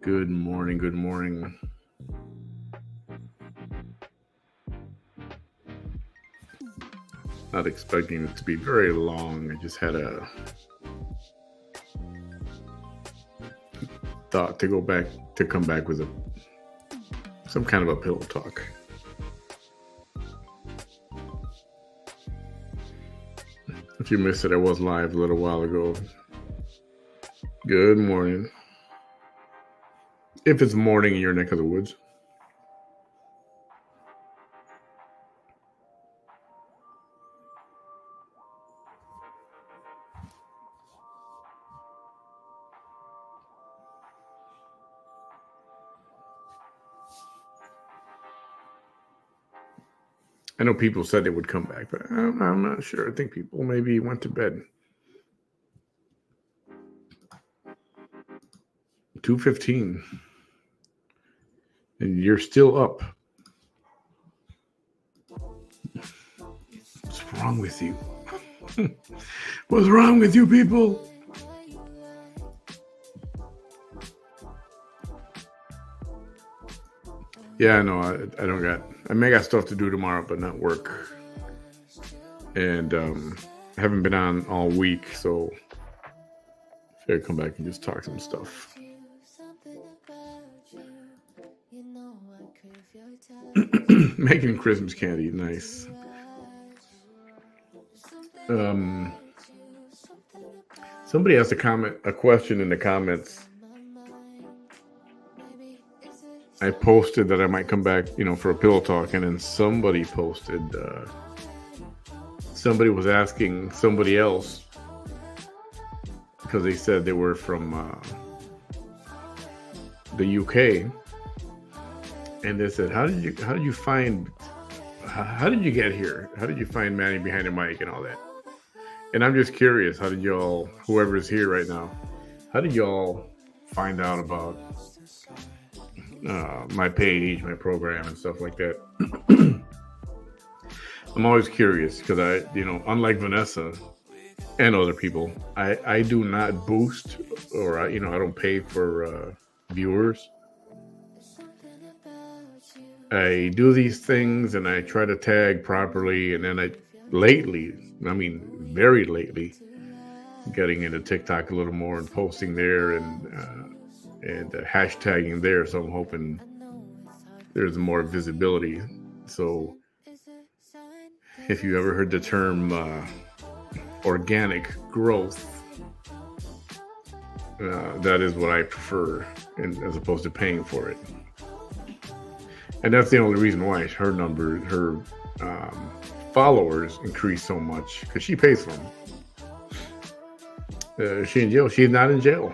Good morning. Good morning. Not expecting it to be very long. I just had a thought to come back with some kind of a pillow talk. If you missed it, I was live a little while ago. Good morning. If it's morning in your neck of the woods. I know people said they would come back, but I'm not sure. I think people maybe went to bed. 2:15, and you're still up. What's wrong with you? What's wrong with you people? Yeah, no, I don't got. I may got stuff to do tomorrow, but not work. And I haven't been on all week, so I gotta come back and just talk some stuff. Making Christmas candy, nice. Somebody asked a question in the comments. I posted that I might come back, for a pillow talk, and then somebody posted. Somebody was asking somebody else because they said they were from the UK, and they said, "How did you get here? How did you find Manny Behind the Mic and all that?" And I'm just curious, how did y'all, whoever's here right now, how did y'all find out about my page, my program, and stuff like that? I'm always curious because unlike Vanessa and other people, I do not boost or I don't pay for viewers. I do these things and I try to tag properly, and then very lately, getting into TikTok a little more and posting there and hashtagging there. So I'm hoping there's more visibility. So if you ever heard the term organic growth, that is what I prefer, as opposed to paying for it. And that's the only reason why her followers increase so much, because she pays for them. Is she in jail? She's not in jail.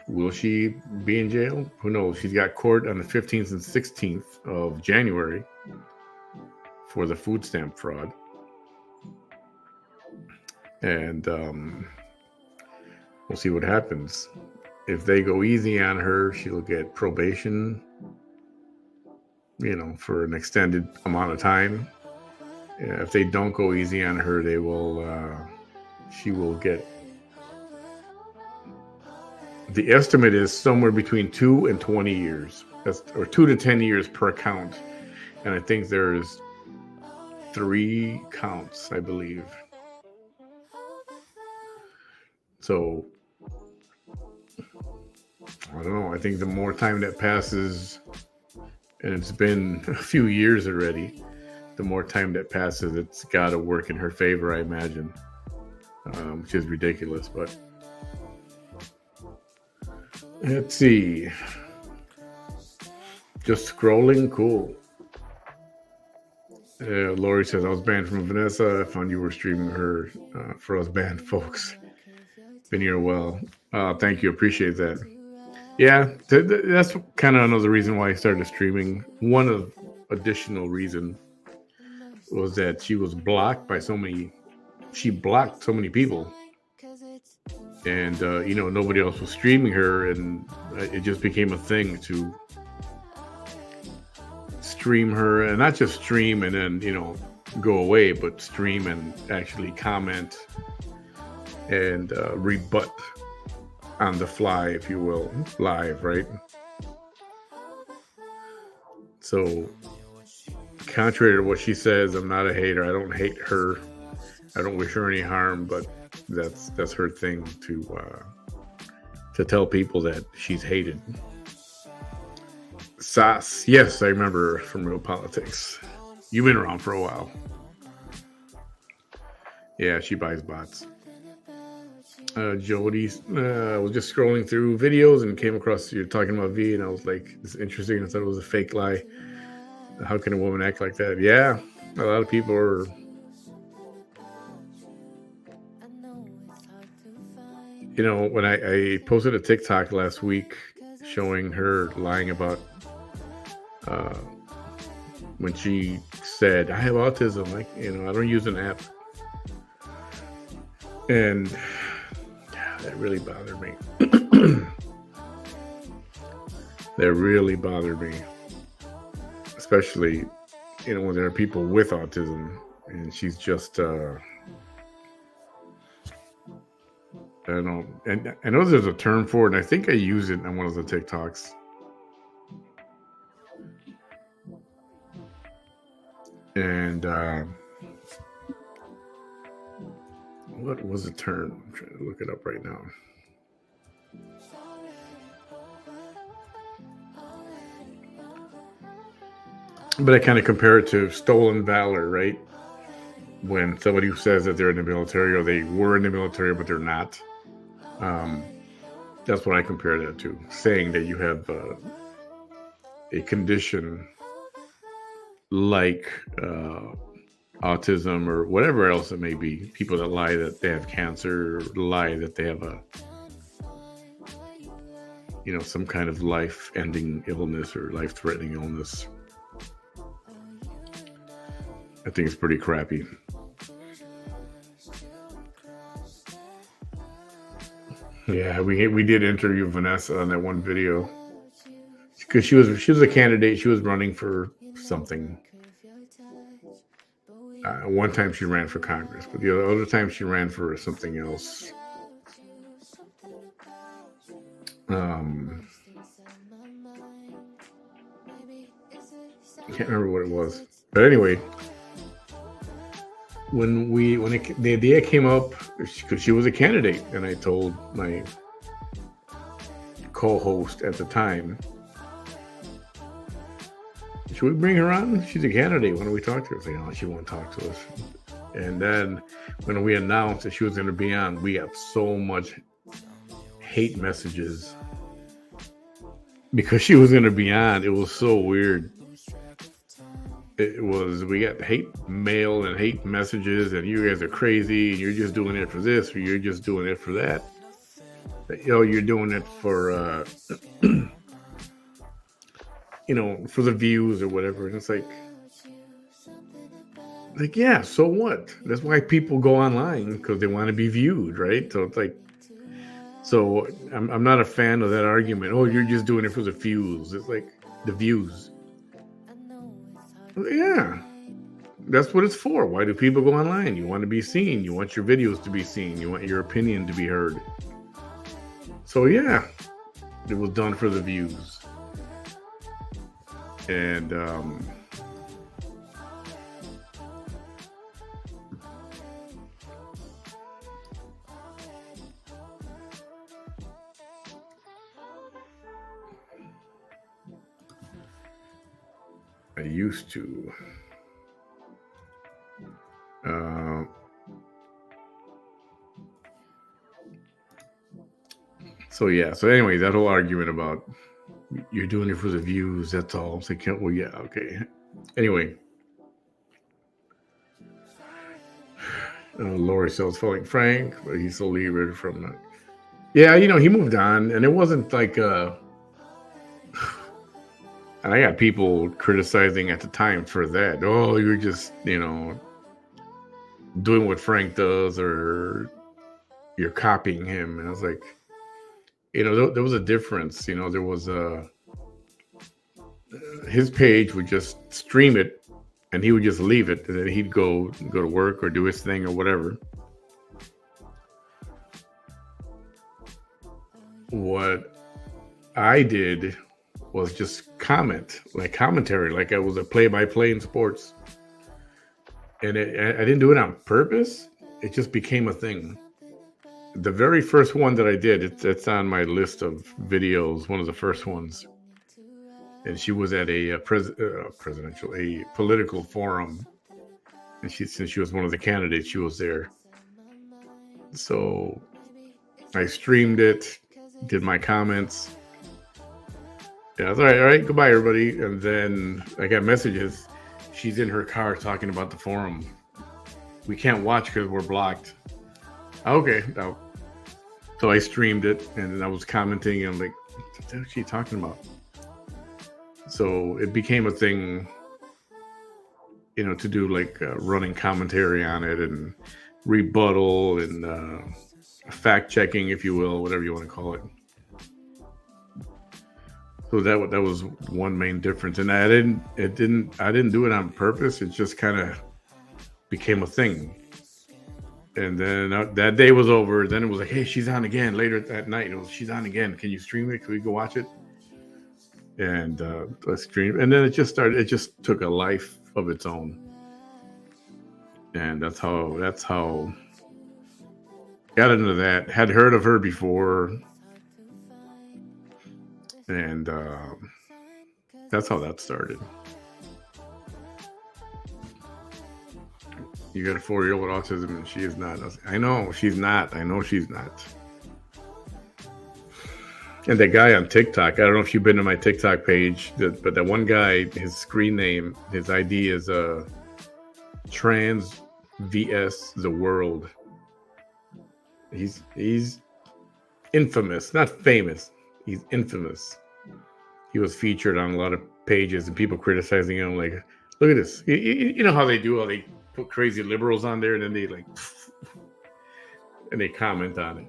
Will she be in jail? Who knows? She's got court on the 15th and 16th of January for the food stamp fraud. And we'll see what happens. If they go easy on her, she'll get probation, for an extended amount of time. If they don't go easy on her, she will get, the estimate is somewhere between 2 and 20 years, or 2 to 10 years per count. And I think there's 3 counts, I believe. So, I don't know. I think the more time that passes, and it's been a few years already, the more time that passes, it's got to work in her favor, I imagine, which is ridiculous. But let's see. Just scrolling, cool. Lori says, I was banned from Vanessa. I found you were streaming her for us banned folks. Been here a while. Thank you. Appreciate that. Yeah, that's kind of another reason why I started streaming. One of additional reason was that she was blocked by she blocked so many people. And, nobody else was streaming her, and it just became a thing to stream her, and not just stream and then, go away, but stream and actually comment and rebut on the fly, if you will, live, right? So, contrary to what she says, I'm not a hater. I don't hate her. I don't wish her any harm, but that's her thing to tell people that she's hated. Sas, yes, I remember her from Real Politics. You've been around for a while. Yeah, she buys bots. Jody, was just scrolling through videos and came across you talking about V, and I was like, "This is interesting." I thought it was a fake lie. How can a woman act like that? Yeah, a lot of people are. You know, when I posted a TikTok last week showing her lying about when she said, "I have autism. Like, I don't use an app," and that really bothered me. That really bothered me, especially when there are people with autism, and she's just I don't know. And I know there's a term for it, and I think I use it on one of the TikToks. And what was the term? I'm trying to look it up right now. But I kind of compare it to stolen valor, right? When somebody who says that they're in the military or they were in the military but they're not. That's what I compare that to. Saying that you have a condition like autism or whatever else it may be. People that lie that they have cancer, or lie that they have some kind of life-ending illness or life-threatening illness. I think it's pretty crappy. Yeah, we did interview Vanessa on that one video because she was a candidate. She was running for something. One time she ran for Congress, but the other time she ran for something else. I can't remember what it was, but anyway, when the idea came up, because she was a candidate, and I told my co-host at the time, should we bring her on? She's a candidate. Why don't we talk to her? I was like, no, she won't talk to us. And then when we announced that she was going to be on, we got so much hate messages because she was going to be on. It was so weird. We got hate mail and hate messages, and you guys are crazy, and you're just doing it for this, or you're just doing it for that. You're doing it for, for the views or whatever. And it's like, yeah, so what? That's why people go online, because they want to be viewed, right? So it's like, I'm not a fan of that argument. Oh, you're just doing it for the views. It's like the views. Yeah, that's what it's for. Why do people go online? You want to be seen. You want your videos to be seen. You want your opinion to be heard. So yeah, it was done for the views. And I used to. So anyway, that whole argument about you're doing it for the views, that's all. I'm like, well, yeah, okay. Anyway, Lori sells Falling Frank, but he's so levered from that. Yeah, he moved on, and it wasn't like and I got people criticizing at the time for that. Oh, you're just, doing what Frank does, or you're copying him. And I was like, there was a difference. There was his page would just stream it, and he would just leave it, and then he'd go to work or do his thing or whatever. what I did was just commentary, like I was a play-by-play in sports. And I didn't do it on purpose. It just became a thing. The very first one that I did, it's on my list of videos, one of the first ones. And she was at a political forum. And since she was one of the candidates, she was there. So I streamed it, did my comments. Yeah, all right, goodbye, everybody. And then I got messages. She's in her car talking about the forum. We can't watch because we're blocked. Okay. So I streamed it, and then I was commenting, and I'm like, what is she talking about? So it became a thing, to do like running commentary on it and rebuttal and fact checking, if you will, whatever you want to call it. So that was one main difference, and I didn't do it on purpose. It just kind of became a thing. And then that day was over. Then it was like, hey, she's on again later that night. It was, she's on again. Can you stream it? Can we go watch it? And I streamed. And then it just started. It just took a life of its own. And that's how got into that. Had heard of her before. And that's how that started. You got a 4-year-old with autism, and she is not. I know she's not. I know she's not. And that guy on TikTok, I don't know if you've been to my TikTok page, but that one guy, his screen name, his ID is Trans VS the World. He's infamous, not famous. He's infamous. He was featured on a lot of pages, and people criticizing him, like, look at this. You know how they do? How they put crazy liberals on there, and then they and they comment on it.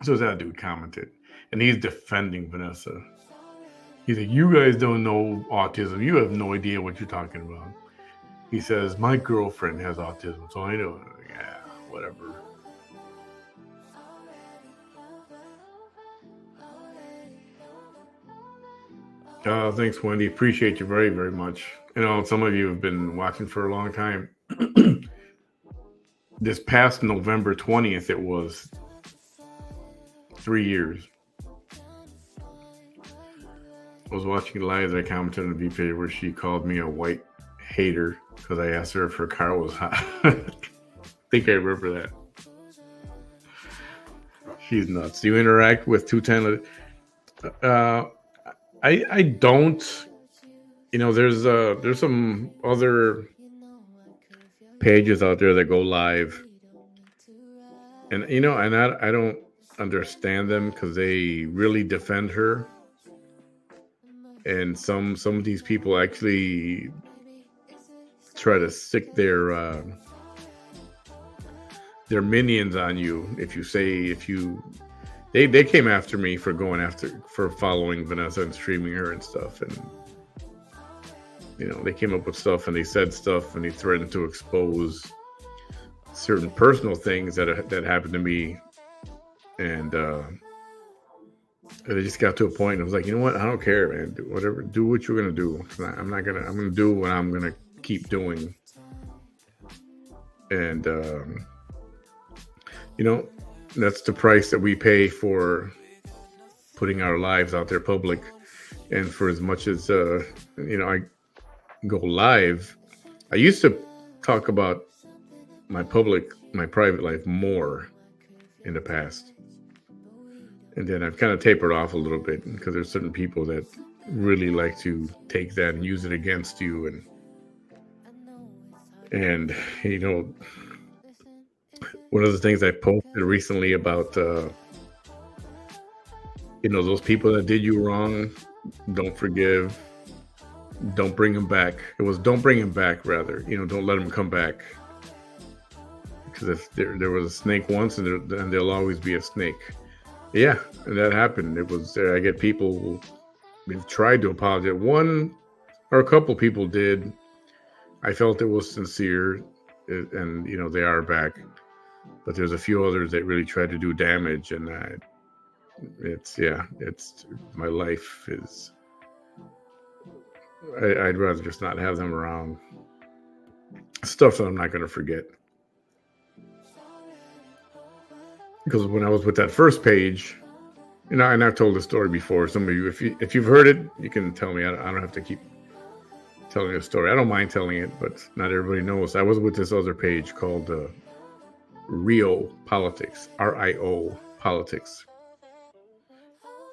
So that dude commented, and he's defending Vanessa. He's like, you guys don't know autism. You have no idea what you're talking about. He says, my girlfriend has autism, so I know. Yeah, whatever. Thanks, Wendy. Appreciate you very, very much. Some of you have been watching for a long time. This past November 20th, it was 3 years. I was watching live. I commented on the VP where she called me a white hater because I asked her if her car was hot. I think I remember that. She's nuts. Do you interact with 210? I don't. There's some other pages out there that go live, and I don't understand them because they really defend her, and some of these people actually try to stick their minions on you They came after me for following Vanessa and streaming her and stuff, and they came up with stuff and they said stuff and they threatened to expose certain personal things that happened to me, and it just got to a point. And I was like, you know what? I don't care, man. Do what you're gonna do. I'm gonna do what I'm gonna keep doing, and that's the price that we pay for putting our lives out there public. And for as much as I go live, I used to talk about my private life more in the past, and then I've kind of tapered off a little bit because there's certain people that really like to take that and use it against you, and one of the things I posted recently about those people that did you wrong, don't forgive, don't bring them back. It was don't bring them back, rather. Don't let them come back. Because if there was a snake once, and there'll always be a snake. Yeah, and that happened. It was I get people who've tried to apologize. One or a couple people did. I felt it was sincere, and they are back. But there's a few others that really tried to do damage, and it's my life is. I'd rather just not have them around. Stuff that I'm not going to forget. Because when I was with that first page, and I've told the story before. Some of you, if you've heard it, you can tell me. I don't have to keep telling a story. I don't mind telling it, but not everybody knows. I was with this other page called Rio Politics, RIO Politics,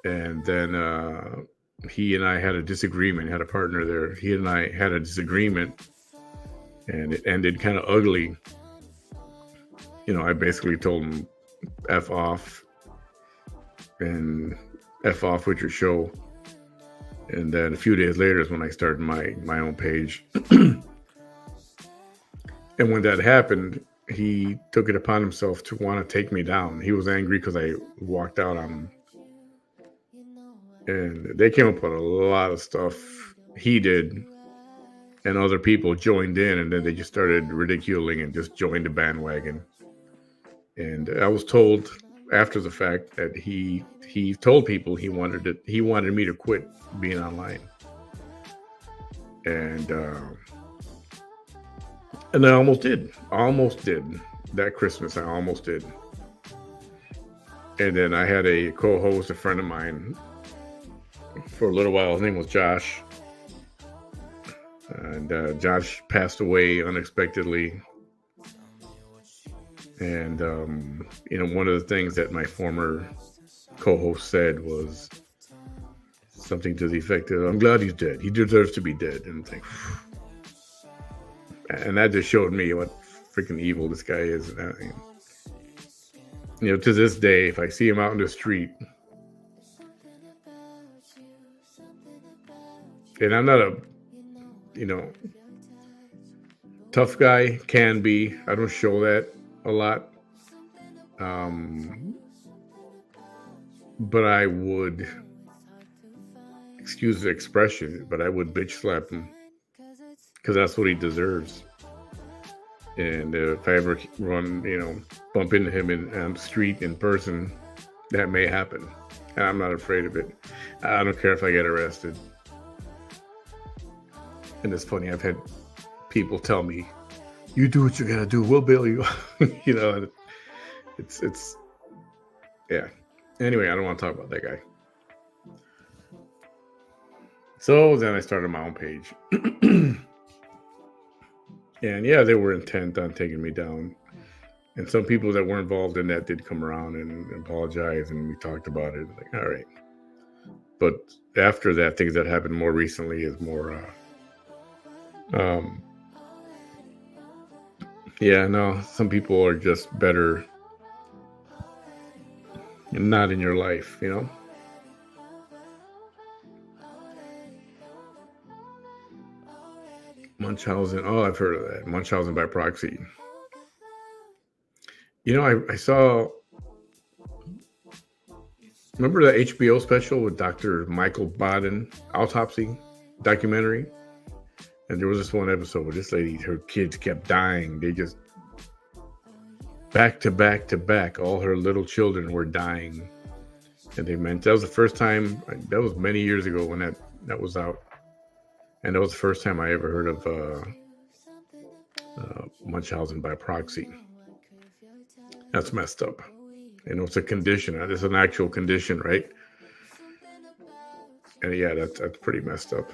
and then he and I had a disagreement. Had a partner there. He and I had a disagreement, and it ended kind of ugly. I basically told him, F off, and F off with your show. And then a few days later is when I started my own page. And when that happened, he took it upon himself to want to take me down. He was angry because I walked out on him. And they came up with a lot of stuff he did, and other people joined in, and then they just started ridiculing and just joined the bandwagon. And I was told after the fact that he told people he wanted me to quit being online. And I almost did. That Christmas. I almost did. And then I had a co-host, a friend of mine, for a little while. His name was Josh. And Josh passed away unexpectedly. And, one of the things that my former co-host said was something to the effect of, I'm glad he's dead. He deserves to be dead. And think, and that just showed me what freaking evil this guy is. And, to this day, if I see him out in the street, and I'm not a, tough guy, can be. I don't show that a lot. But I would, excuse the expression, but I would bitch slap him because that's what he deserves. And if I ever bump into him on the street in person, that may happen. And I'm not afraid of it. I don't care if I get arrested. And it's funny, I've had people tell me, you do what you gotta do, we'll bail you. It's yeah. Anyway, I don't want to talk about that guy. So then I started my own page. And yeah, they were intent on taking me down. And some people that were involved in that did come around and apologize, and we talked about it. Like, all right. But after that, things that happened more recently is more some people are just better not in your life, Munchausen. Oh, I've heard of that. Munchausen by proxy. I saw, remember the HBO special with Dr. Michael Baden, autopsy documentary? And there was this one episode where this lady, her kids kept dying. They just back to back to back, all her little children were dying. And that was the first time, that was many years ago when that was out. And that was the first time I ever heard of Munchausen by proxy. That's messed up. It's a condition. It's an actual condition, right? And yeah, that's pretty messed up.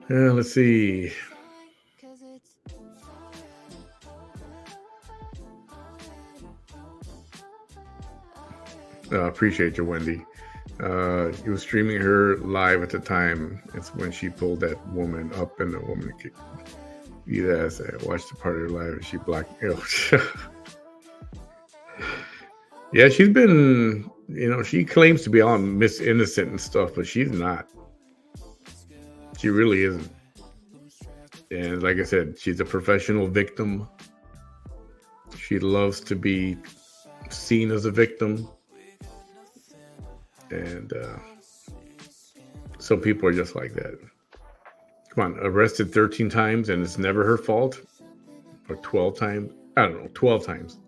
Let's see. Appreciate you, Wendy. He was streaming her live at the time. It's when she pulled that woman up, and the woman beat ass. I watched the part of her live, and she blacked. Yeah, she's been. She claims to be all Miss Innocent and stuff, but she's not. She really isn't. And like I said, she's a professional victim. She loves to be seen as a victim. And some people are just like that. Come on, arrested 13 times and it's never her fault? Or 12 times? I don't know, 12 times.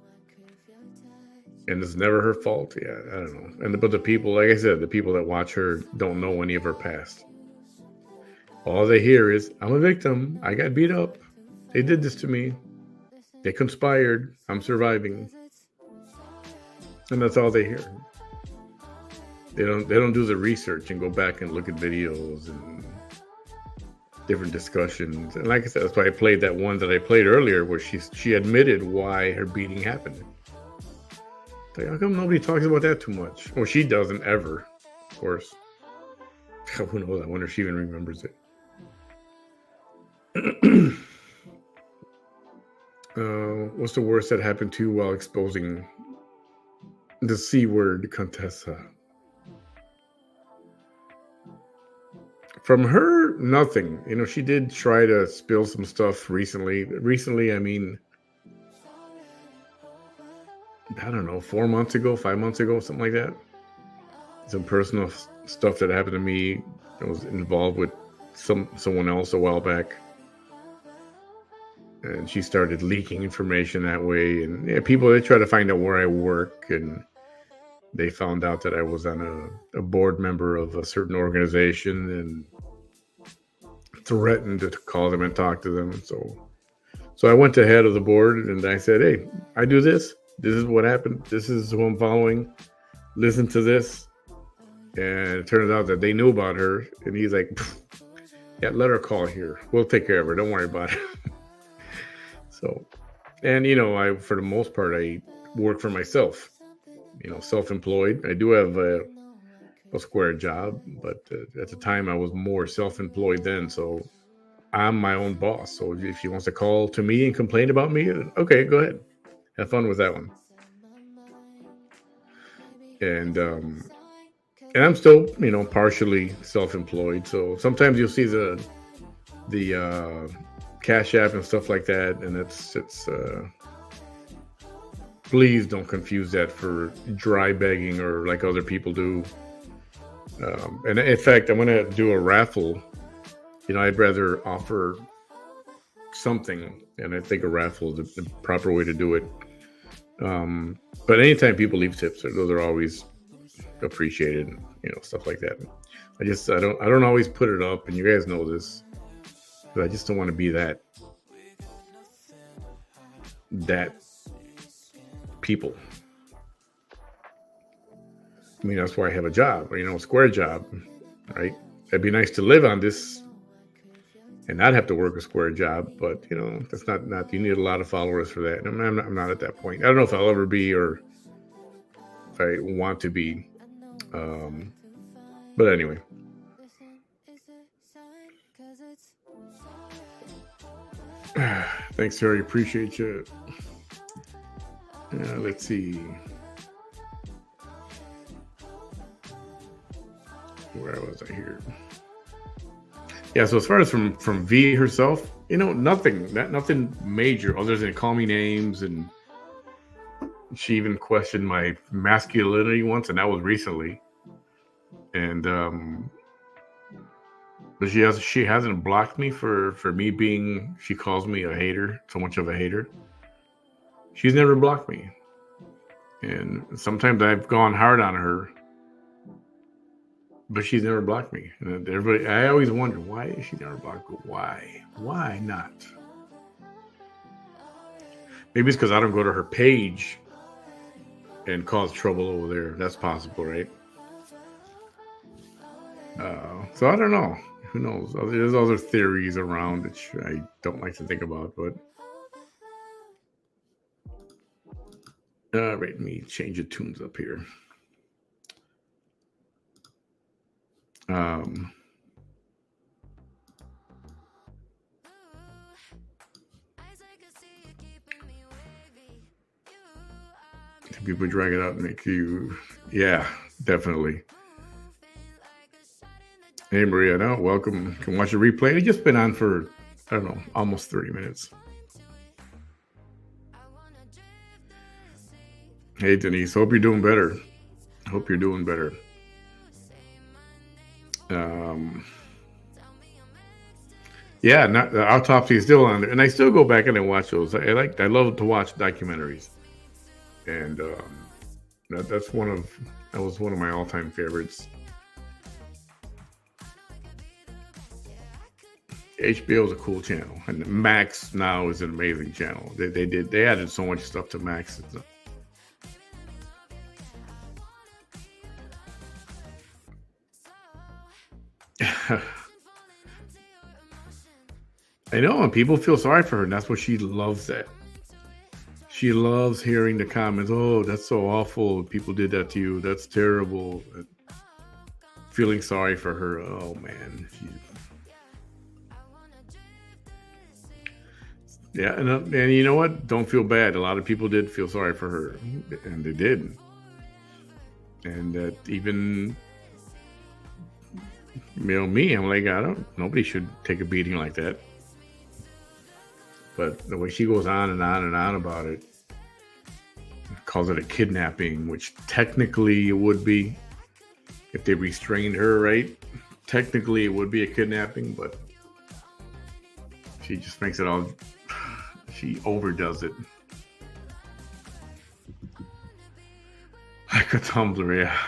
and it's never her fault. Yeah, I don't know. But the people, like I said, the people that watch her don't know any of her past. All they hear is, "I'm a victim. I got beat up. They did this to me. They conspired. I'm surviving," and that's all they hear. They don't do the research and go back and look at videos and different discussions. And like I said, that's why I played that one that I played earlier, where she admitted why her beating happened. Like, how come nobody talks about that too much? Well, she doesn't ever, of course. Who knows? I wonder if she even remembers it. What's the worst that happened to you while exposing the C word, Contessa? From her, nothing. She did try to spill some stuff recently. Recently, I mean, I don't know, 4 months ago, 5 months ago, something like that. Some personal stuff that happened to me. I was involved with someone else a while back. And she started leaking information that way. And yeah, people, they try to find out where I work. And they found out that I was on a board member of a certain organization and threatened to call them and talk to them. So I went to head of the board and I said, "Hey, I do this. This is what happened. This is who I'm following. Listen to this." And it turns out that they knew about her. And he's like, "Yeah, let her call here. We'll take care of her. Don't worry about it." So, and I, for the most part, I work for myself, self-employed. I do have a square job, but at the time I was more self-employed then. So I'm my own boss. So if she wants to call to me and complain about me, okay, go ahead. Have fun with that one. And I'm still, partially self-employed. So sometimes you'll see the CashApp and stuff like that, and it's please don't confuse that for dry begging or like other people do. And in fact, I'm going to do a raffle. I'd rather offer something, and I think a raffle is the proper way to do it. But anytime people leave tips, those are always appreciated, stuff like that. I don't always put it up, and you guys know this, but I just don't want to be that people. I mean, that's why I have a job, a square job, right? It'd be nice to live on this and not have to work a square job, but that's not. You need a lot of followers for that. And I'm not at that point. I don't know if I'll ever be, or if I want to be. But anyway. Thanks, Harry. Appreciate you. Let's see. Where was I here? Yeah, so as far as from V herself, nothing major other than call me names, and she even questioned my masculinity once, and that was recently. And but she hasn't blocked me for me being, she calls me a hater, so much of a hater. She's never blocked me. And sometimes I've gone hard on her, but she's never blocked me. And everybody, I always wonder, why is she never blocked me? Why not? Maybe it's because I don't go to her page and cause trouble over there. That's possible, right? So I don't know. Who knows? There's other theories around which I don't like to think about, but right, let me change the tunes up here. People drag it out and make you, yeah, definitely. Hey, Maria, now welcome. You can watch a replay. It's just been on for, I don't know, almost 30 minutes. Hey, Denise, hope you're doing better. Hope you're doing better. Yeah, the autopsy is still on there, and I still go back and I watch those. I love to watch documentaries, and That's that was one of my all-time favorites. HBO is a cool channel, and Max now is an amazing channel. They added so much stuff to Max. I know, and people feel sorry for her, and that's what she loves. That she loves hearing the comments. Oh, that's so awful. People did that to you. That's terrible. Feeling sorry for her. Oh man. Yeah, and you know what? Don't feel bad. A lot of people did feel sorry for her, and they did. And that even me, I'm like, I don't. Nobody should take a beating like that. But the way she goes on and on and on about it, calls it a kidnapping, which technically it would be if they restrained her, right? Technically, it would be a kidnapping, but she just makes it all. She overdoes it. Like a tumbler, yeah.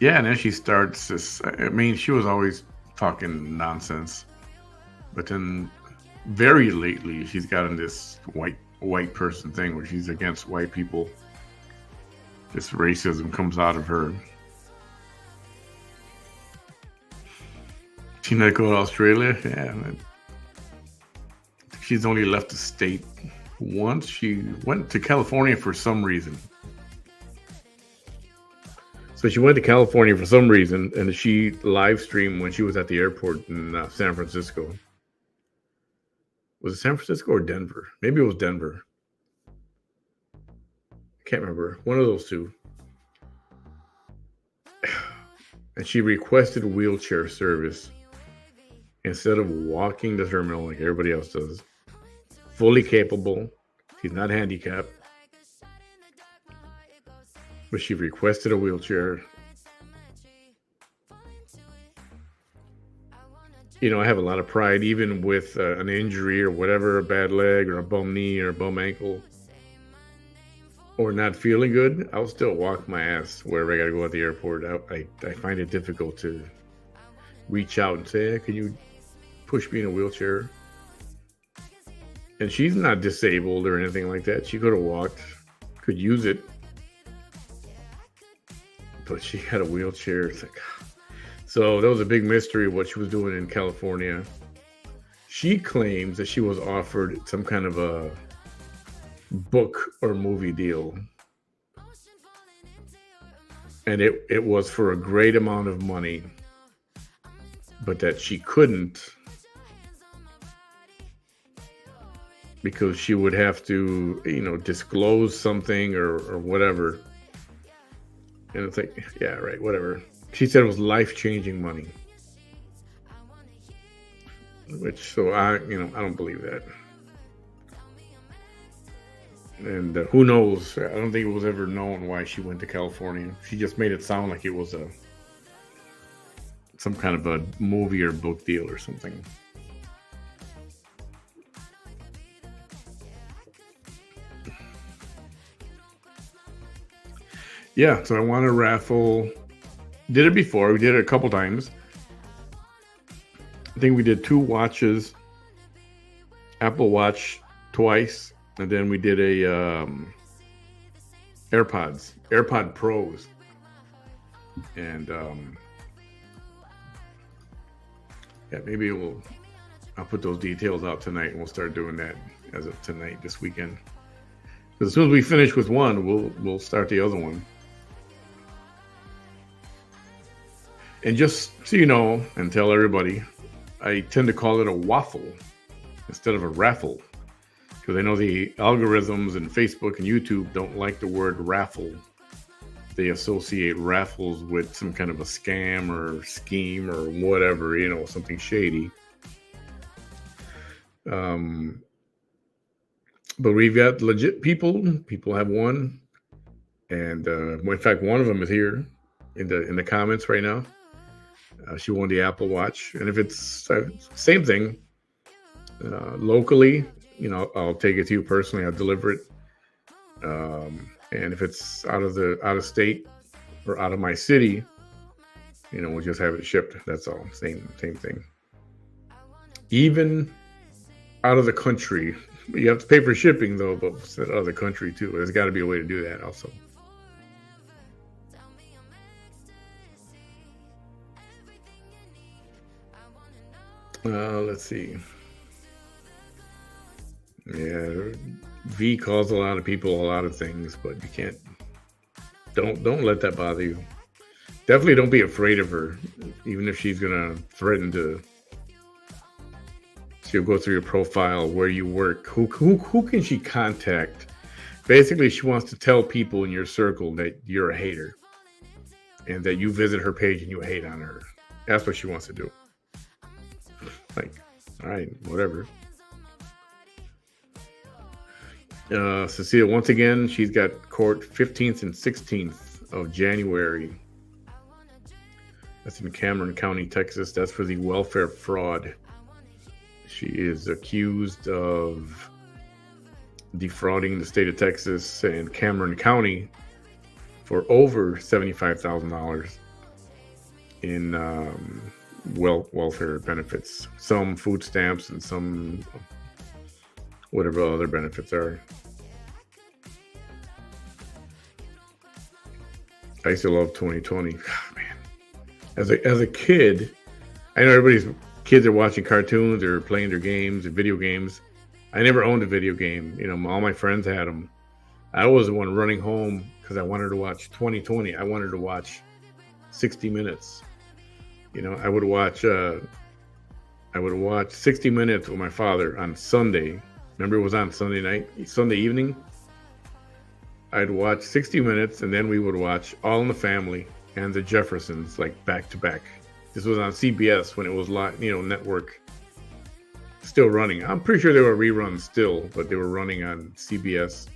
Yeah, and then she starts this. I mean, she was always talking nonsense, but then very lately she's gotten this white person thing where she's against white people. This racism comes out of her. She not go to Australia? Yeah, she's only left the state once. She went to California for some reason. So she went to California for some reason, and she live streamed when she was at the airport in San Francisco. Was it San Francisco or Denver? Maybe it was Denver. I can't remember. One of those two. And she requested wheelchair service instead of walking the terminal like everybody else does. Fully capable. She's not handicapped. But she requested a wheelchair. You know, I have a lot of pride, even with an injury or whatever, a bad leg or a bum knee or a bum ankle, or not feeling good. I'll still walk my ass wherever I got to go at the airport. I find it difficult to reach out and say, hey, can you push me in a wheelchair? And she's not disabled or anything like that. She could have walked, could use it. But she had a wheelchair. It's like, so that was a big mystery what she was doing in California. She claims that she was offered some kind of a book or movie deal. And it was for a great amount of money, but that she couldn't because she would have to, disclose something or whatever. And it's like, yeah, right, whatever. She said it was life-changing money. So I don't believe that. And who knows? I don't think it was ever known why she went to California. She just made it sound like it was some kind of a movie or book deal or something. Yeah, so I won a raffle. Did it before. We did it a couple times. I think we did 2 watches. Apple Watch twice. And then we did a AirPod Pros. And yeah, maybe I'll put those details out tonight and we'll start doing that as of tonight, this weekend. As soon as we finish with one, we'll start the other one. And just so you know, and tell everybody, I tend to call it a waffle instead of a raffle. Because I know the algorithms and Facebook and YouTube don't like the word raffle. They associate raffles with some kind of a scam or scheme or whatever, something shady. But we've got legit people. People have won. And in fact, one of them is here in the comments right now. She won the Apple Watch. And if it's same thing, locally, I'll take it to you personally. I'll deliver it. And if it's out of state or out of my city, we'll just have it shipped. That's all. Same thing. Even out of the country, you have to pay for shipping though, but out of the country too. There's got to be a way to do that also. Let's see. Yeah, V calls a lot of people a lot of things, but you can't. Don't let that bother you. Definitely don't be afraid of her, even if she's gonna threaten to. She'll go through your profile, where you work, who can she contact. Basically, she wants to tell people in your circle that you're a hater and that you visit her page and you hate on her. That's what she wants to do. Like, all right, whatever. Cecilia, once again, she's got court 15th and 16th of January. That's in Cameron County, Texas. That's for the welfare fraud. She is accused of defrauding the state of Texas and Cameron County for over $75,000 in welfare benefits, some food stamps and some whatever other benefits are. I used to love 2020. Oh, man, as a kid, I know everybody's kids are watching cartoons or playing their games or video games. I never owned a video game. All my friends had them. I was the one running home because I wanted to watch 2020. I wanted to watch 60 Minutes. I would watch 60 Minutes with my father on Sunday. Remember, it was on Sunday night, Sunday evening. I'd watch 60 Minutes, and then we would watch All in the Family and The Jeffersons, like back to back. This was on CBS when it was live, network still running. I'm pretty sure they were reruns still, but they were running on CBS.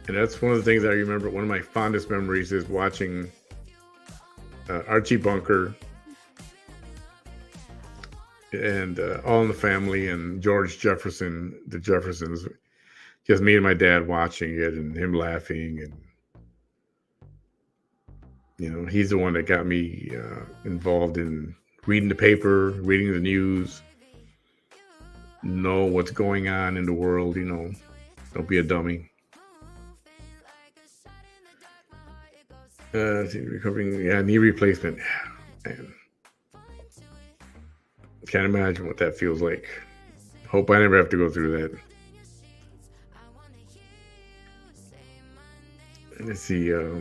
And that's one of the things I remember. One of my fondest memories is watching Archie Bunker and All in the Family and George Jefferson, The Jeffersons. Just me and my dad watching it and him laughing. And, he's the one that got me involved in reading the paper, reading the news, know what's going on in the world, don't be a dummy. Recovering, knee replacement. Man. Can't imagine what that feels like. Hope I never have to go through that. Let's see. Her.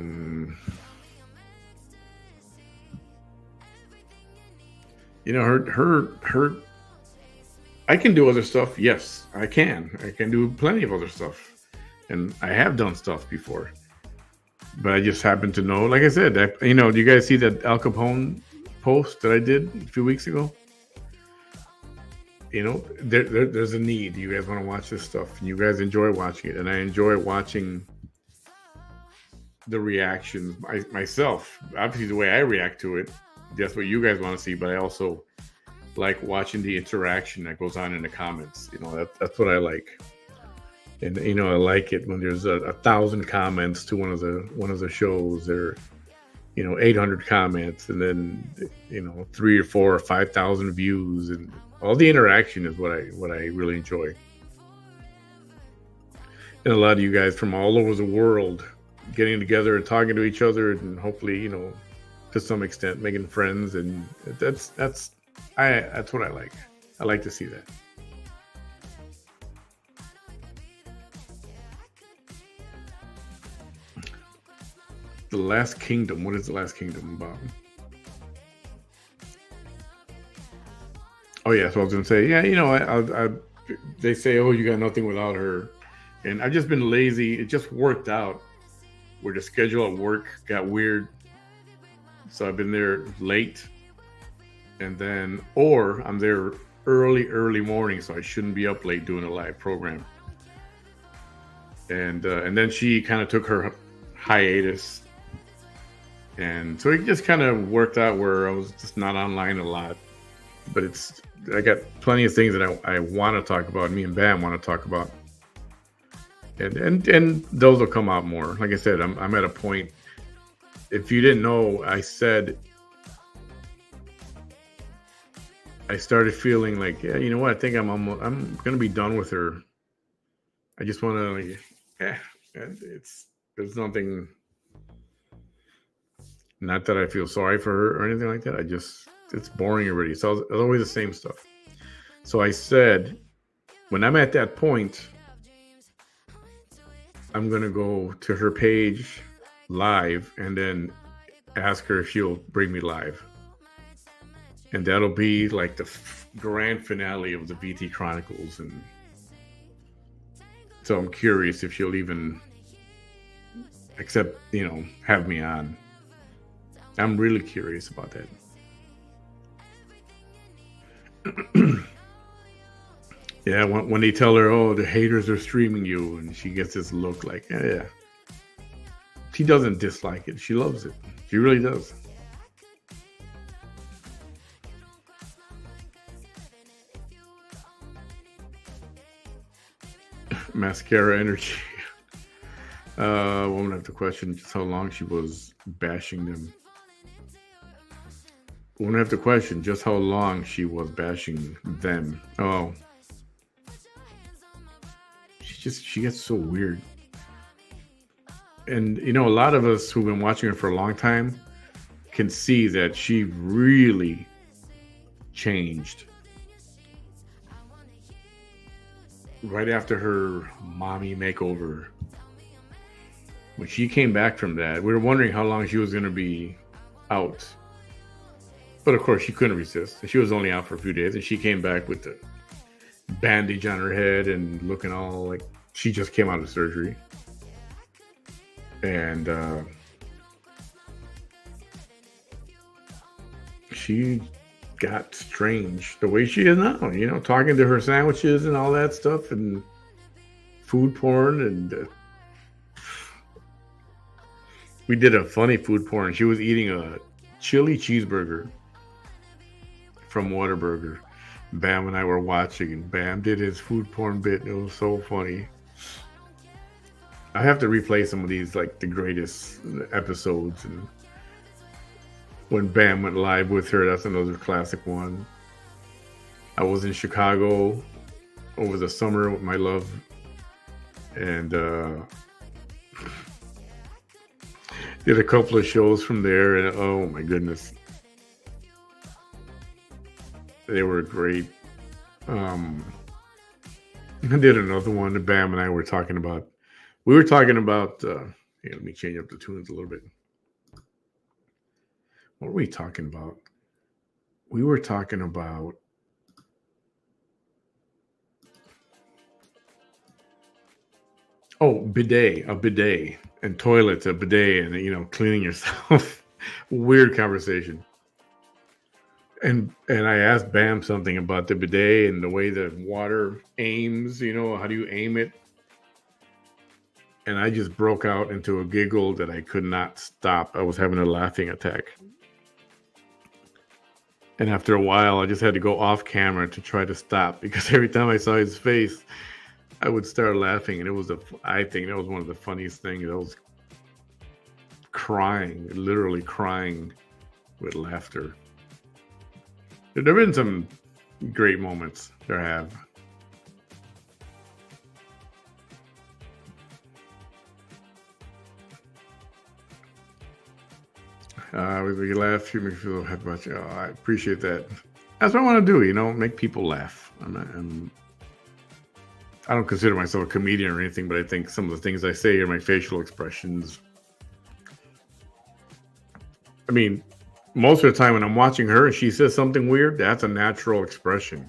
I can do other stuff. Yes, I can. I can do plenty of other stuff, and I have done stuff before. But I just happen to know, like I said, do you guys see that Al Capone post that I did a few weeks ago? There's a need. You guys want to watch this stuff, and you guys enjoy watching it, and I enjoy watching the reactions myself. Obviously, the way I react to it, that's what you guys want to see. But I also like watching the interaction that goes on in the comments. That's what I like. And I like it when there's 1,000 comments to one of the shows, or 800 comments, and then 3 or 4 or 5,000 views, and all the interaction is what I really enjoy. And a lot of you guys from all over the world getting together and talking to each other, and hopefully to some extent making friends, and that's what I like. I like to see that. The Last Kingdom. What is The Last Kingdom about? Oh yeah, so I was gonna say, I they say, oh, you got nothing without her, and I've just been lazy. It just worked out where the schedule at work got weird, so I've been there late, or I'm there early morning, so I shouldn't be up late doing a live program. And then she kind of took her hiatus. And so it just kind of worked out where I was just not online a lot. but I got plenty of things that I want to talk about. Me and Bam want to talk about, and those will come out more. Like I said, I'm at a point. If you didn't know, I started feeling like, yeah, you know what? I think I'm gonna be done with her. I just want to, like, yeah, there's nothing. Not that I feel sorry for her or anything like that. It's boring already. It's always the same stuff. So I said, when I'm at that point, I'm gonna go to her page live and then ask her if she'll bring me live. And that'll be like the grand finale of the VT Chronicles. And so I'm curious if she'll even accept, have me on. I'm really curious about that. Yeah, when they tell her, oh, the haters are streaming you, and she gets this look like, yeah. She doesn't dislike it. She loves it. She really does. Mascara energy. Woman have to question just how long she was bashing them. Woman have to question just how long she was bashing them. Oh. She gets so weird. And, a lot of us who've been watching her for a long time can see that she really changed. Right after her mommy makeover, when she came back from that, we were wondering how long she was going to be out. But of course, she couldn't resist. She was only out for a few days, and she came back with the bandage on her head and looking all like she just came out of surgery. And she got strange the way she is now, talking to her sandwiches and all that stuff and food porn. And we did a funny food porn. She was eating a chili cheeseburger from Whataburger. Bam and I were watching, and Bam did his food porn bit. And it was so funny. I have to replay some of these, like the greatest episodes. And when Bam went live with her, that's another classic one. I was in Chicago over the summer with my love, and did a couple of shows from there, and oh my goodness, they were great. I did another one that Bam and I were talking about. We were talking about, here, let me change up the tunes a little bit. What were we talking about? We were talking about a bidet and toilets, a bidet, and cleaning yourself. Weird conversation. And I asked Bam something about the bidet and the way the water aims, how do you aim it? And I just broke out into a giggle that I could not stop. I was having a laughing attack. And after a while, I just had to go off camera to try to stop, because every time I saw his face, I would start laughing. And I think that was one of the funniest things. I was crying, literally crying with laughter. There have been some great moments. There have. We laugh, you make me feel happy about you. Oh, I appreciate that. That's what I want to do, make people laugh. I don't consider myself a comedian or anything, but I think some of the things I say are my facial expressions. I mean, most of the time when I'm watching her and she says something weird, that's a natural expression.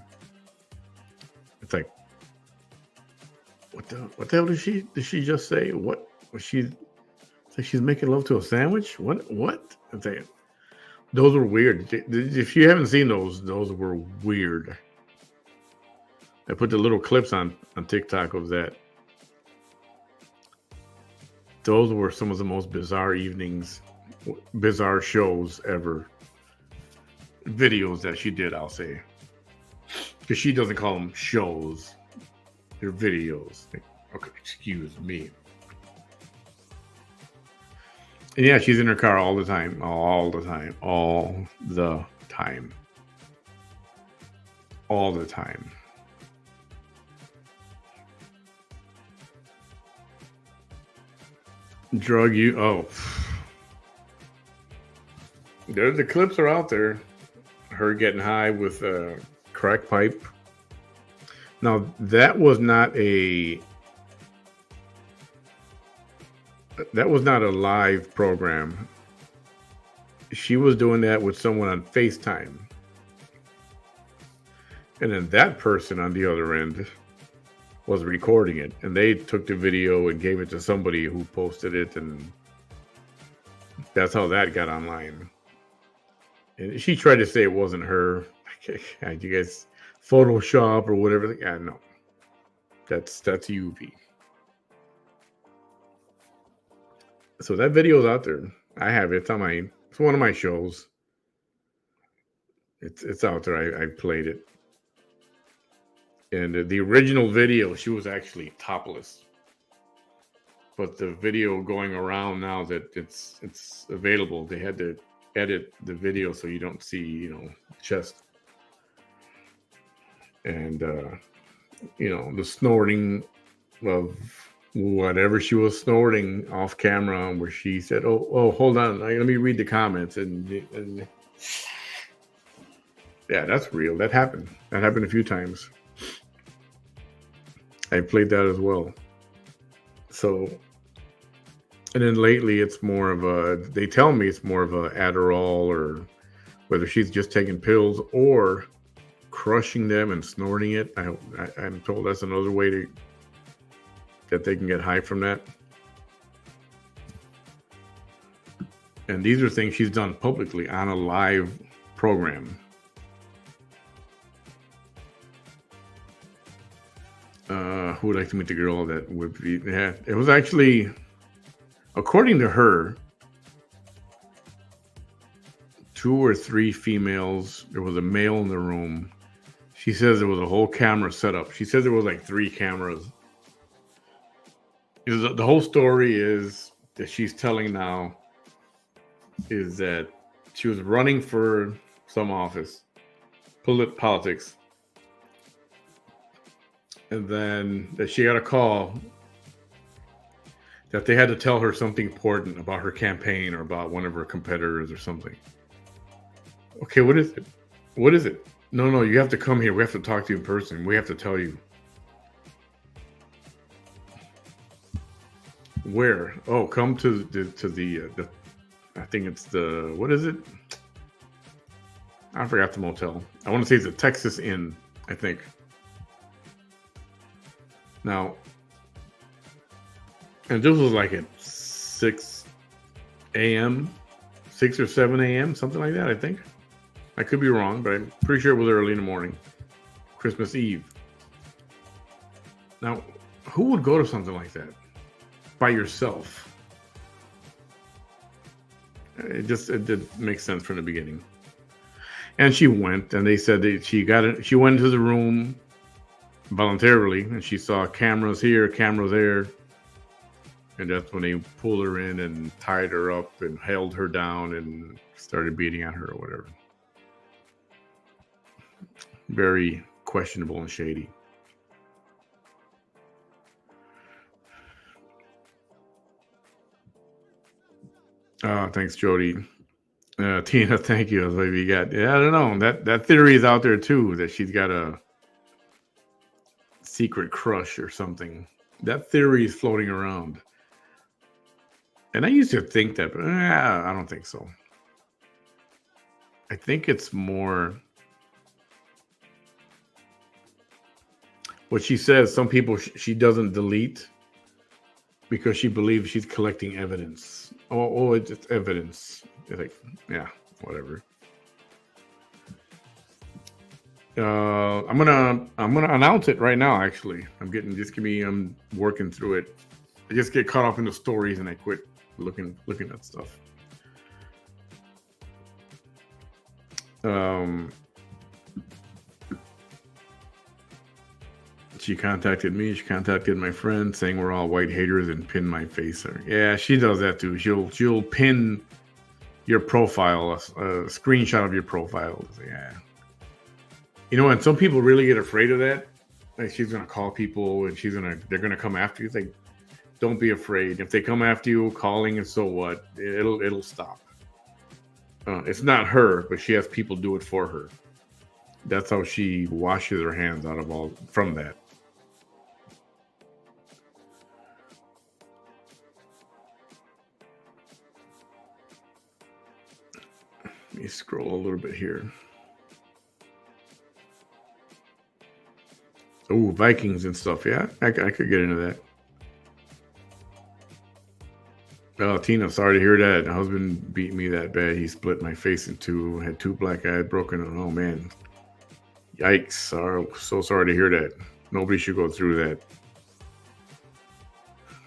It's like, what the hell did she just say? What was she? It's like she's making love to a sandwich? What? I'm saying, those were weird. If you haven't seen those were weird. I put the little clips on TikTok of that. Those were some of the most bizarre evenings, bizarre shows ever. videos that she did, I'll say, because she doesn't call them shows; they're videos. Okay, excuse me. And yeah, she's in her car all the time, all the time, all the time, all the time. Drug you? Oh, the clips are out there. Her getting high with a crack pipe. Now that was not a live program. She was doing that with someone on FaceTime. And then that person on the other end was recording it. And they took the video and gave it to somebody who posted it. And that's how that got online. And she tried to say it wasn't her. You guys Photoshop or whatever. Yeah, no. That's UV. So that video's out there. I have it. It's one of my shows. It's out there. I played it. And the original video, she was actually topless. But the video going around now that it's available, they had to edit the video so you don't see, chest. And the snorting of whatever she was snorting off camera, where she said, "Oh, hold on, let me read the comments." And yeah, that's real. That happened. That happened a few times. I played that as well. So, and then lately it's more of they tell me it's more of a Adderall, or whether she's just taking pills or crushing them and snorting it. I'm told that's another way that they can get high from that. And these are things she's done publicly on a live program. Who would like to meet the girl that would be? Yeah, it was actually, according to her, 2 or 3 females. There was a male in the room. She says there was a whole camera set up. She says there was like 3 cameras. The whole story is that she's telling now is that she was running for some office, politics. And then that she got a call that they had to tell her something important about her campaign or about one of her competitors or something. Okay, what is it? What is it? No, you have to come here. We have to talk to you in person. We have to tell you. Where? Oh, come to the I think it's the, what is it? I forgot the motel. I want to say it's a Texas Inn, I think. Now, and this was like at 6 a.m., 6 or 7 a.m., something like that, I think. I could be wrong, but I'm pretty sure it was early in the morning. Christmas Eve. Now, who would go to something like that by yourself? It did make sense from the beginning. And she went, and they said that she went into the room voluntarily, and she saw cameras here, cameras there. And that's when they pulled her in and tied her up and held her down and started beating on her or whatever. Very questionable and shady. Thanks, Jody. Tina, thank you. Maybe you got, I don't know. That theory is out there too, that she's got a secret crush or something. That theory is floating around. And I used to think that, but I don't think so. I think it's more what she says. Some people she doesn't delete because she believes she's collecting evidence. Oh, it's just evidence. It's like, yeah, whatever. I'm gonna announce it right now. Actually, I'm working through it. I just get caught up in the stories and I quit looking at stuff. Um, she contacted me. She contacted my friend, saying we're all white haters, and pinned my face. Yeah, she does that too. She'll pin your profile, a screenshot of your profile. Yeah, you know, and some people really get afraid of that. Like she's gonna call people, and they're gonna come after you. It's like, don't be afraid. If they come after you, calling, and so what? It'll stop. It's not her, but she has people do it for her. That's how she washes her hands out of all from that. Let me scroll a little bit here. Oh, Vikings and stuff. Yeah, I could get into that. Oh, Tina, sorry to hear that. My husband beat me that bad. He split my face in two, had two black eyes broken. Oh, man. Yikes. So sorry to hear that. Nobody should go through that.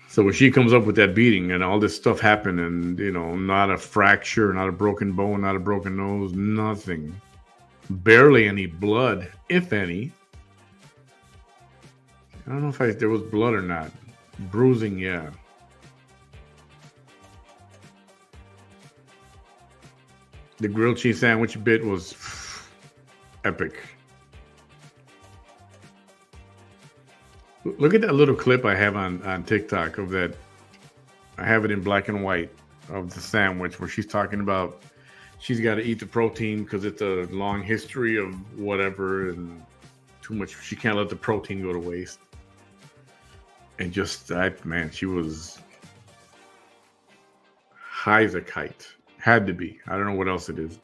So when she comes up with that beating and all this stuff happened, and, you know, not a fracture, not a broken bone, not a broken nose, nothing. Barely any blood, if any. I don't know if there was blood or not. Bruising, yeah. The grilled cheese sandwich bit was epic. Look at that little clip I have on TikTok of that. I have it in black and white of the sandwich where she's talking about she's got to eat the protein because it's a long history of whatever and too much. She can't let the protein go to waste. And just that, man, she was high as a kite. Had to be. I don't know what else it is.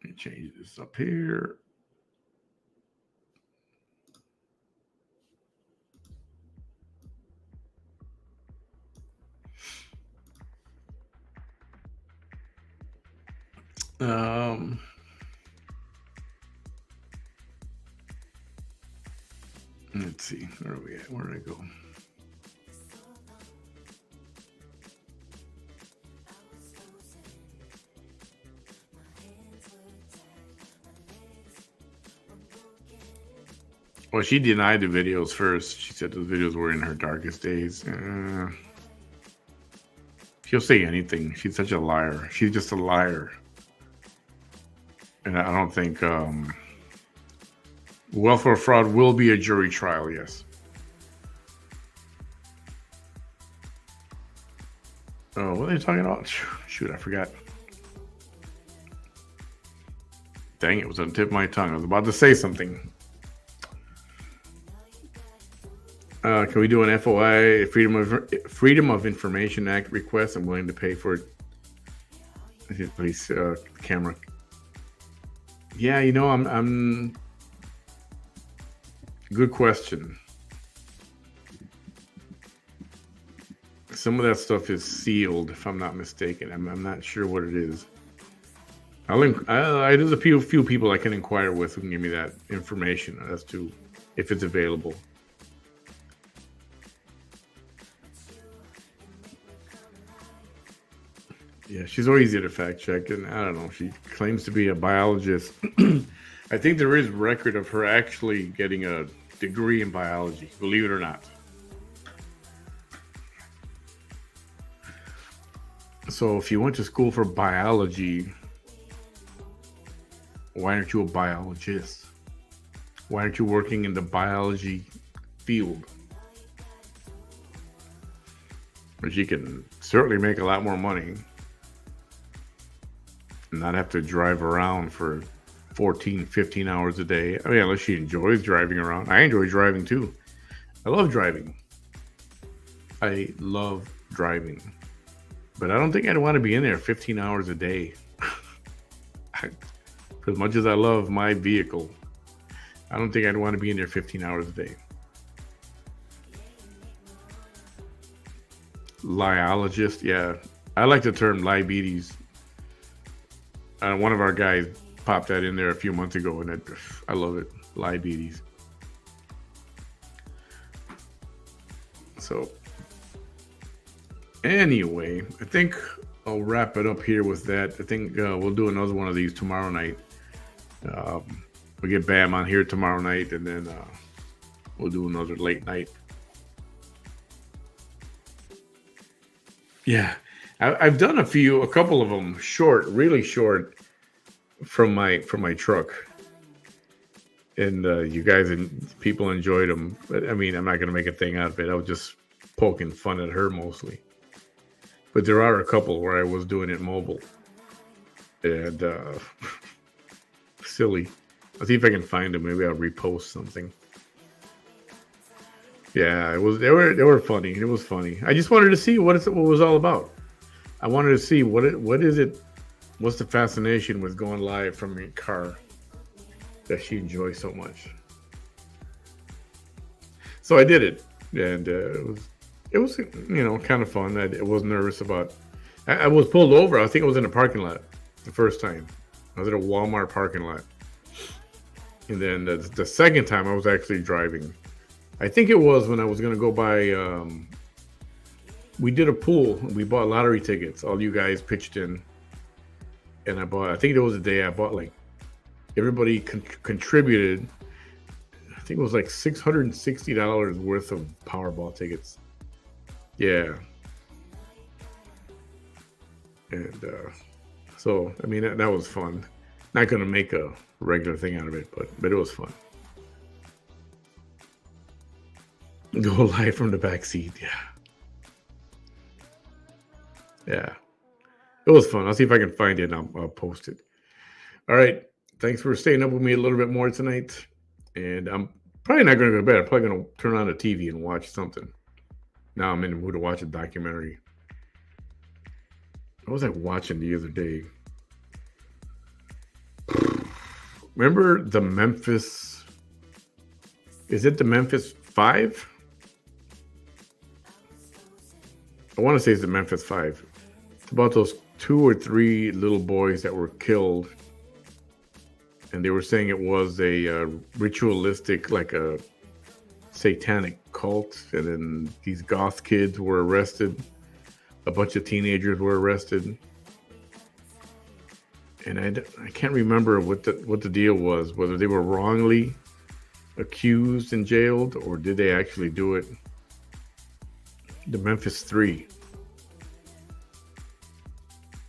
Let me change this up here. Let's see. Where are we at? Where did I go? Well, she denied the videos first. She said those videos were in her darkest days. She'll say anything. She's such a liar. She's just a liar. And I don't think welfare fraud will be a jury trial, yes. Oh, what are they talking about? Shoot, I forgot. Dang, it was on the tip of my tongue. I was about to say something. Can we do an FOI, Freedom of Information Act request? I'm willing to pay for it. Please, camera. Yeah, you know, I'm. Good question. Some of that stuff is sealed, if I'm not mistaken. I'm not sure what it is. There's a few people I can inquire with who can give me that information as to if it's available. Yeah, she's always easy to fact check, and I don't know. She claims to be a biologist. I think there is record of her actually getting a degree in biology, believe it or not. So if you went to school for biology, why aren't you a biologist? Why aren't you working in the biology field? But you can certainly make a lot more money and not have to drive around for 14, 15 hours a day. I mean, unless she enjoys driving around. I enjoy driving too. I love driving. But I don't think I'd want to be in there 15 hours a day. As much as I love my vehicle, I don't think I'd want to be in there 15 hours a day. Lyologist, yeah. I like the term diabetes. One of our guys popped that in there a few months ago, and I love it. Diabetes. So anyway, I think I'll wrap it up here with that. I think we'll do another one of these tomorrow night. We'll get Bam on here tomorrow night, and then we'll do another late night. Yeah, I've done a couple of them short, really short, from my truck, and you guys and people enjoyed them. But I mean, I'm not going to make a thing out of it. I was just poking fun at her mostly. But there are a couple where I was doing it mobile, and silly. I'll see if I can find them. Maybe I'll repost something. Yeah, it was. They were funny. It was funny. I just wanted to see what it was all about. I wanted to see what is it. What's the fascination with going live from your car that she enjoys so much? So I did it, and it was kind of fun. I was nervous about. I was pulled over. I think I was in a parking lot the first time. I was at a Walmart parking lot, and then the second time I was actually driving. I think it was when I was going to go buy. We did a pool. We bought lottery tickets. All you guys pitched in, and I bought. I think there was a day I bought like everybody contributed. I think it was like $660 worth of Powerball tickets. Yeah, and so I mean that was fun. Not going to make a regular thing out of it, but it was fun. Go live from the back seat. Yeah. It was fun. I'll see if I can find it and I'll post it. All right. Thanks for staying up with me a little bit more tonight. And I'm probably not going to go to bed. I'm probably going to turn on the TV and watch something. Now I'm in the mood to watch a documentary. What was I watching the other day? Remember the Memphis? Is it the Memphis 5? I want to say it's the Memphis 5. It's about those 2 or 3 little boys that were killed. And they were saying it was a ritualistic, like a satanic cult. And then these goth kids were arrested. A bunch of teenagers were arrested. And I can't remember what the deal was, whether they were wrongly accused and jailed, or did they actually do it? The Memphis 3.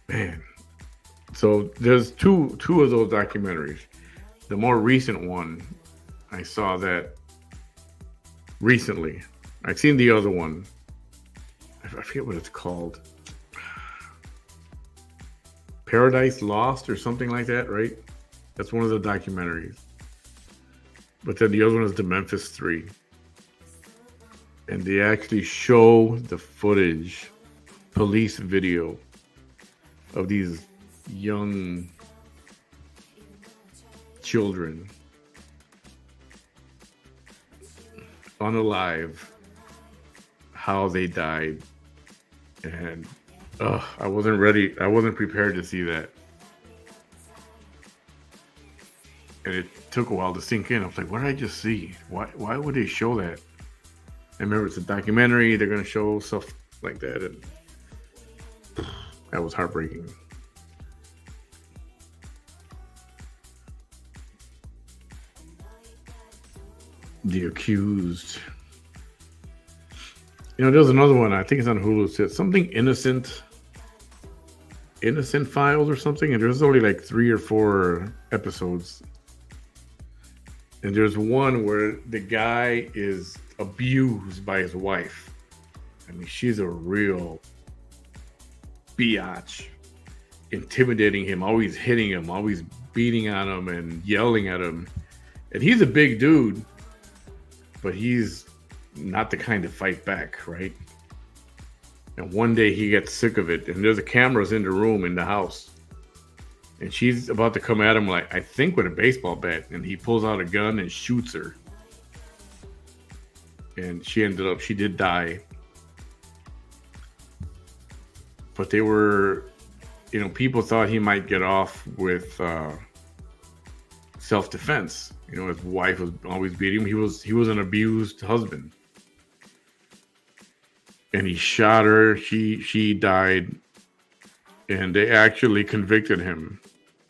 Man. So there's two of those documentaries. The more recent one, I saw that recently. I've seen the other one. I forget what it's called. Paradise Lost or something like that, right? That's one of the documentaries. But then the other one is the Memphis 3. And they actually show the footage, police video of these young children unalive, how they died. And I wasn't ready. I wasn't prepared to see that. And it took a while to sink in. I was like, what did I just see? Why would they show that? I remember it's a documentary. They're going to show stuff like that. And that was heartbreaking. The Accused. There's another one. I think it's on Hulu. It says something Innocent Files or something. And there's only like 3 or 4 episodes. And there's one where the guy is abused by his wife. I mean, she's a real biatch, intimidating him, always hitting him, always beating on him and yelling at him. And he's a big dude, but he's not the kind to fight back, right? And one day he gets sick of it, and there's cameras in the room in the house. And she's about to come at him, like, I think with a baseball bat. And he pulls out a gun and shoots her. And she did die. But they were, people thought he might get off with self-defense. You know, his wife was always beating him. He was an abused husband, and he shot her. She died, and they actually convicted him,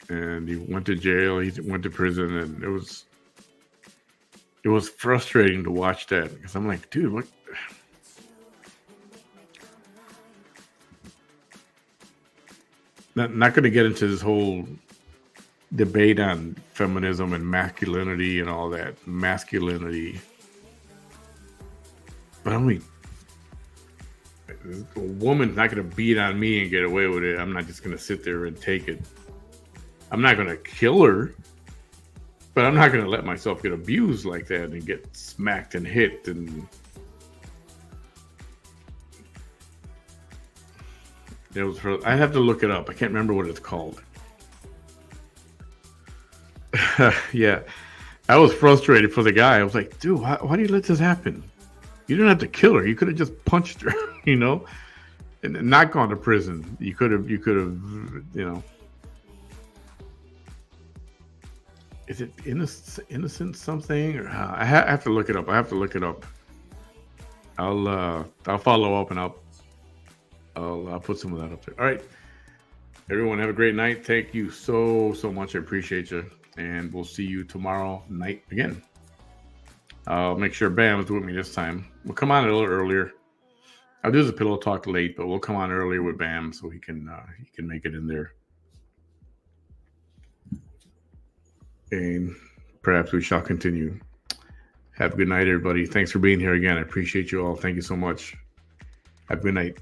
and he went to jail. He went to prison, and it was frustrating to watch that because I'm like, dude, what? Not going to get into this whole debate on feminism and masculinity and all that masculinity, but I'm like, a woman's not going to beat on me and get away with it. I'm not just going to sit there and take it. I'm not going to kill her, but I'm not going to let myself get abused like that and get smacked and hit. And it was I have to look it up. I can't remember what it's called. Yeah, I was frustrated for the guy. I was like, dude, why do you let this happen? You didn't have to kill her. You could have just punched her, you know, and not gone to prison. You could have, you know. Is it innocent something? Or I have to look it up. I'll follow up and I'll put some of that up there. All right, everyone, have a great night. Thank you so much. I appreciate you, and we'll see you tomorrow night again. I'll make sure Bam is with me this time. We'll come on a little earlier. I'll do the pillow talk late, but we'll come on earlier with Bam so he can make it in there. And perhaps we shall continue. Have a good night, everybody. Thanks for being here again. I appreciate you all. Thank you so much. Have a good night.